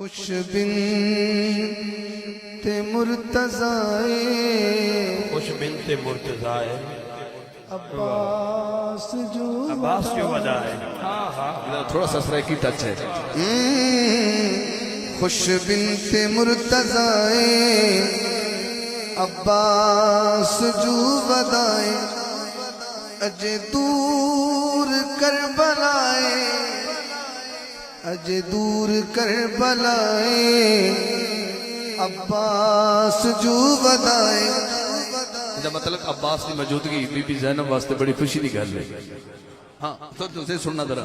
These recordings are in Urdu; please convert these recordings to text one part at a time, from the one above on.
خوش بنت مرتضی خوش بنت مرتضی عباس جو ودا ہے تھوڑا سا سریکی ٹچ ہے. خوش بنت مرتضی عباس جو ودائے اجے دور کربلائے اجے دور کربلائے عباس جو ودائے. یہ مطلب عباس کی موجودگی بی بی زینب واسطے بڑی خوشی دی گل ہے. ہاں تو تجھے سننا ذرا.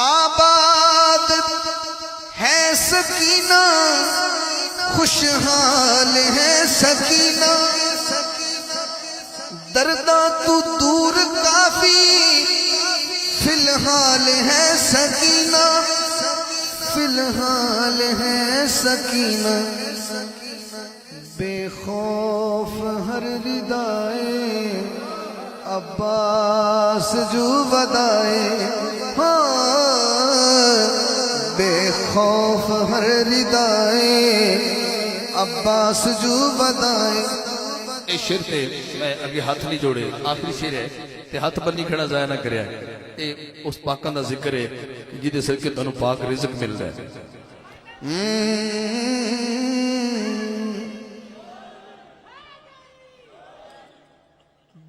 آباد ہے سکینہ خوشحال ہے سکینہ درداں تو دور کافی فی الحال ہے سکینہ فی الحال ہے سکینہ بے خوف ہر ردائے عباس جو ودائے. بے خوف ہر ردائے عباس جو ودائے. اے شیر تے میں اگے ہاتھ نہیں جوڑے, آخری شیر ہے تے ہاتھ بنی کھڑا ضائع نہ کریا. اے اس پاکاں دا ذکر ہے جدے صدقے تانوں پاک رزق ملدا ہے.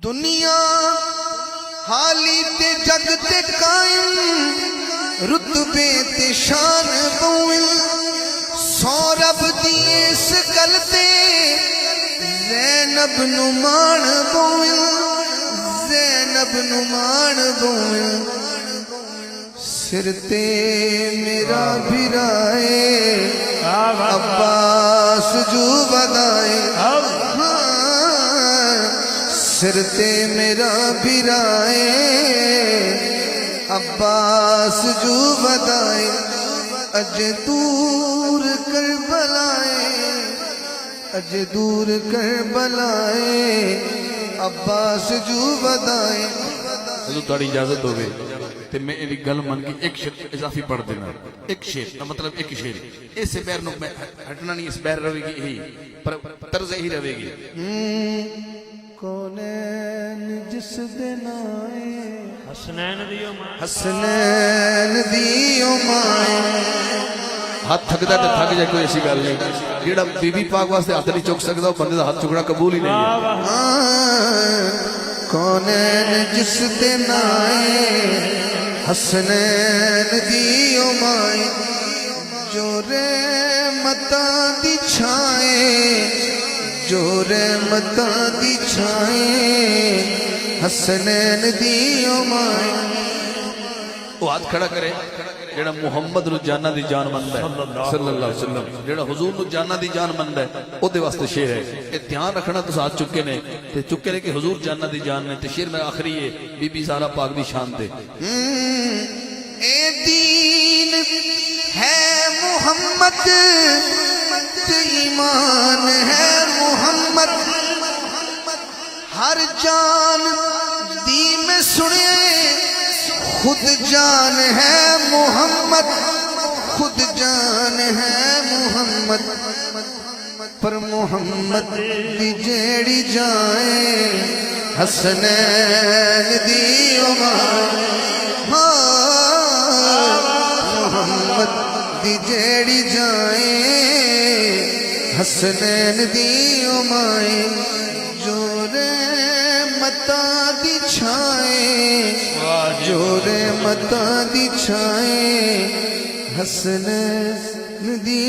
دنیا حالی تے جگ تے قائم رتبے تے شان بوئل سورب دی اس گل تے زینب نمان بوئل زینب نمان بوئل سر تے میرا بھرائے عباس جو ودائے. سر تے میرا بھرائے عباس جو ودائے اج دور کربلائے اج دور کربلائے عباس جو ودائے. حضور تاری اجازت ہوگی تے میں ایلی گل من کی ایک شیر اضافی پڑھ دینا. ایک شیر مطلب ایک شیر اس سے بیر میں ہٹنا نہیں, اس بیر روے گی یہی پر طرز ہی روے گی. کونین جس دن آئے حسنین دیو ماں حسنین دیو مائے. ہاتھ تھکدا تے تھک جائے کوئی ایسی گل نہیں. جیڑا بی بی پاک واسطے ہاتھ نہیں چک سکدا وہ بندے دا ہاتھ چکنا قبول ہی نہیں ہے. کونین جس دن آئے حسنین دیو مائے جو رحمتاں دی چھائے جو رحمتاں دی چھائیں حسنین دیو مائیں. وہ ہاتھ کھڑا کرے جیڑا محمد نو جانہ دی جان مند ہے صلی اللہ علیہ وسلم, جیڑا حضور نو جانہ دی جان مند ہے او دے واسطے شیر ہے. اے دھیان رکھنا تو ساتھ چکے نے تے چکے نے کہ حضور جانہ دی جان نے تے شیر میں آخری ہے بی بی زہرا پاک دی شان دے. اے دین ہے محمد ایمان ہے محمد ہر جان دی میں سنے خود جان ہے محمد خود جان ہے محمد پر محمد دی جیڑی جائیں حسنین دیو مائیں. محمد دی جیڑی جائیں حسنین دیو مائیں جو رحمتاں دی چھائیں جو رحمتاں دی چھائیں حسنین دی